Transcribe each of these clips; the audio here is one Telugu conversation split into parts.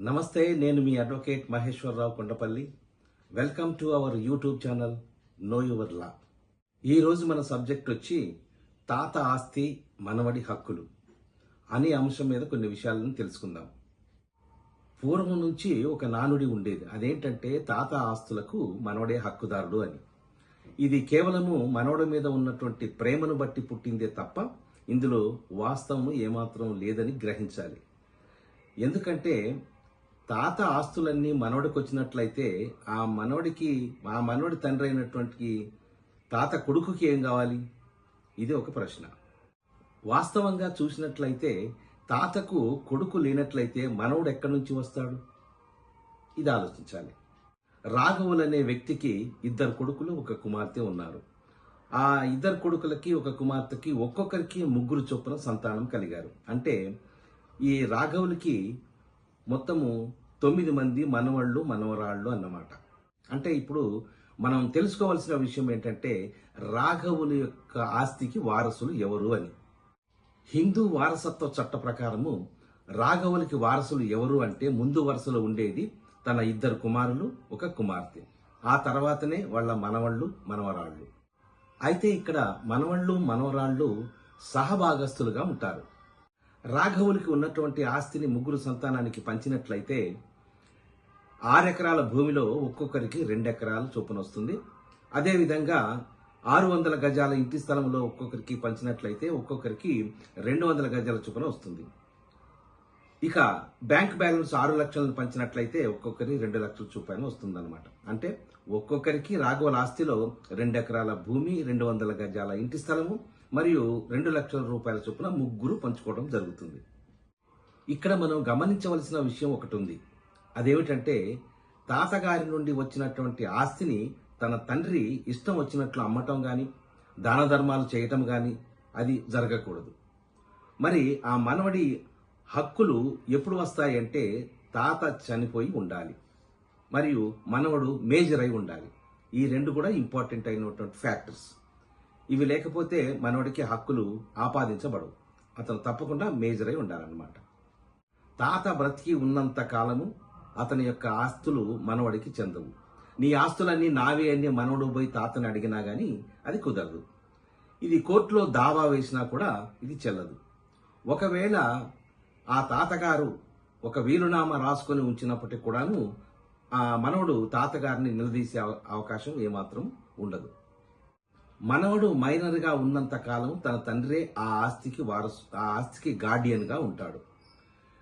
నమస్తే, నేను మీ advocate Maheswararao Kondapalli. Welcome to our YouTube channel know your law. ఈరోజు మన సబ్జెక్ట్ వచ్చి తాత ఆస్తి మనవడి హక్కులు అనే అంశం మీద కొన్ని విషయాలను తెలుసుకుందాం. పూర్వం నుంచి ఒక నానుడి ఉండేది. అదేంటంటే తాత ఆస్తులకు మనవడే హక్కుదారుడు అని. ఇది కేవలము మనవడి మీద ఉన్నటువంటి ప్రేమను బట్టి పుట్టిందే తప్ప ఇందులో వాస్తవం ఏమాత్రం లేదని గ్రహించాలి. ఎందుకంటే తాత ఆస్తులన్నీ మనవడికి వచ్చినట్లయితే ఆ మనవడి తండ్రి అయినటువంటి తాత కొడుకుకి ఏం కావాలి? ఇది ఒక ప్రశ్న. వాస్తవంగా చూసినట్లయితే తాతకు కొడుకు లేనట్లయితే మనవడు ఎక్కడి నుంచి వస్తాడు? ఇది ఆలోచించాలి. రాఘవులు అనే వ్యక్తికి ఇద్దరు కొడుకులు, ఒక కుమార్తె ఉన్నారు. ఆ ఇద్దరు కొడుకులకి ఒక కుమార్తెకి ఒక్కొక్కరికి ముగ్గురు చొప్పున సంతానం కలిగారు. అంటే ఈ రాఘవులకి మొత్తము 9 మంది మనవళ్ళు మనవరాళ్ళు అన్నమాట. అంటే ఇప్పుడు మనం తెలుసుకోవాల్సిన విషయం ఏంటంటే రాఘవుల యొక్క ఆస్తికి వారసులు ఎవరు అని. హిందూ వారసత్వ చట్ట ప్రకారము రాఘవులకి వారసులు ఎవరు అంటే ముందు వరుసలో ఉండేది తన ఇద్దరు కుమారులు, ఒక కుమార్తె. ఆ తర్వాతనే వాళ్ళ మనవళ్ళు మనవరాళ్ళు. అయితే ఇక్కడ మనవళ్ళు మనవరాళ్ళు సహభాగస్తులుగా ఉంటారు. రాఘవులకి ఉన్నటువంటి ఆస్తిని ముగ్గురు సంతానానికి పంచినట్లయితే 6 ఎకరాల భూమిలో ఒక్కొక్కరికి 2 ఎకరాలు చొప్పున వస్తుంది. అదేవిధంగా 600 గజాల ఇంటి స్థలంలో ఒక్కొక్కరికి పంచినట్లయితే ఒక్కొక్కరికి 200 గజాల చొప్పున వస్తుంది. ఇక బ్యాంక్ బ్యాలెన్స్ 6 లక్షలను పంచినట్లయితే ఒక్కొక్కరి 2 లక్షల చొప్పున వస్తుందన్నమాట. అంటే ఒక్కొక్కరికి రాఘవుల ఆస్తిలో 2 ఎకరాల భూమి, 200 గజాల ఇంటి స్థలము మరియు 2 లక్షల రూపాయల చొప్పున ముగ్గురు పంచుకోవడం జరుగుతుంది. ఇక్కడ మనం గమనించవలసిన విషయం ఒకటి ఉంది. అదేమిటంటే తాతగారి నుండి వచ్చినటువంటి ఆస్తిని తన తండ్రి ఇష్టం వచ్చినట్లు అమ్మటం గాని, దాన ధర్మాలు చేయటం గాని అది జరగకూడదు. మరి ఆ మనవడి హక్కులు ఎప్పుడు వస్తాయంటే తాత చనిపోయి ఉండాలి మరియు మనవడు మేజర్ అయి ఉండాలి. ఈ రెండు కూడా ఇంపార్టెంట్ అయినటువంటి ఫ్యాక్టర్స్. ఇవి లేకపోతే మనవడికి హక్కులు ఆపాదించబడవు. అతను తప్పకుండా మేజర్ అయి ఉండాలన్నమాట. తాత బ్రతికి ఉన్నంత కాలము అతని యొక్క ఆస్తులు మనవడికి చెందవు. నీ ఆస్తులన్నీ నావే అని మనవడు పోయి తాతని అడిగినా గానీ అది కుదరదు. ఇది కోర్టులో దావా వేసినా కూడా ఇది చెల్లదు. ఒకవేళ ఆ తాతగారు ఒక వీలునామా రాసుకొని ఉంచినప్పటికీ కూడాను ఆ మనవడు తాతగారిని నిలదీసే అవకాశం ఏమాత్రం ఉండదు. మనవడు మైనర్గా ఉన్నంత కాలం తన తండ్రే ఆ ఆస్తికి గార్డియన్ గా ఉంటాడు.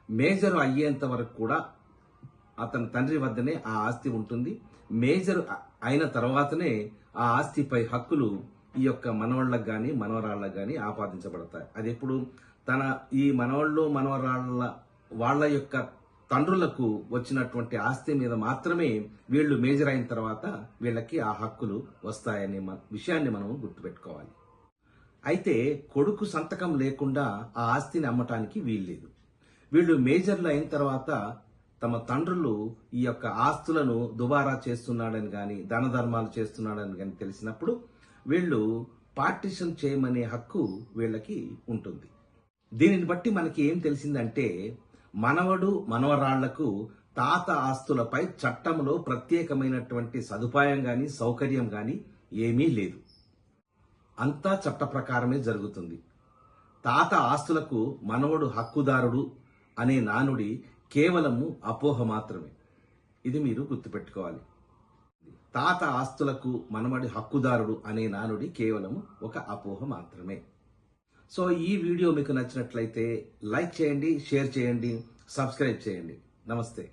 మేజర్ అయ్యేంత వరకు కూడా అతని తండ్రి వద్దనే ఆ ఆస్తి ఉంటుంది. మేజర్ అయిన తర్వాతనే ఆ ఆస్తిపై హక్కులు ఈ యొక్క మనవళ్ళకు గాని మనవరాళ్ళకు గాని ఆపాదించబడతాయి. అది ఎప్పుడు ఈ మనవళ్ళు వాళ్ళ యొక్క తండ్రులకు వచ్చినటువంటి ఆస్తి మీద మాత్రమే వీళ్ళు మేజర్ అయిన తర్వాత వీళ్ళకి ఆ హక్కులు వస్తాయనే విషయాన్ని మనం గుర్తుపెట్టుకోవాలి. అయితే కొడుకు సంతకం లేకుండా ఆ ఆస్తిని అమ్మటానికి వీల్లేదు. వీళ్ళు మేజర్లు అయిన తర్వాత తమ తండ్రులు ఈ యొక్క ఆస్తులను దుబారా చేస్తున్నాడని గాని, దాన ధర్మాలు చేస్తున్నాడని గాని తెలిసినప్పుడు వీళ్ళు పార్టిషన్ చేయమనే హక్కు వీళ్ళకి ఉంటుంది. దీనిని బట్టి మనకి ఏం తెలిసిందంటే మనవడు మనవరాళ్లకు తాత ఆస్తులపై చట్టంలో ప్రత్యేకమైనటువంటి సదుపాయం గాని సౌకర్యం గాని ఏమీ లేదు. అంతా చట్ట ప్రకారమే జరుగుతుంది. తాత ఆస్తులకు మనవడు హక్కుదారుడు అనే నానుడి కేవలము అపోహ మాత్రమే. ఇది మీరు గుర్తుపెట్టుకోవాలి. తాత ఆస్తులకు మనవడి హక్కుదారుడు అనే నానుడి కేవలము ఒక అపోహ మాత్రమే. సో ఈ వీడియో మీకు నచ్చినట్లయితే లైక్ చేయండి, షేర్ చేయండి, సబ్స్క్రైబ్ చేయండి. నమస్తే.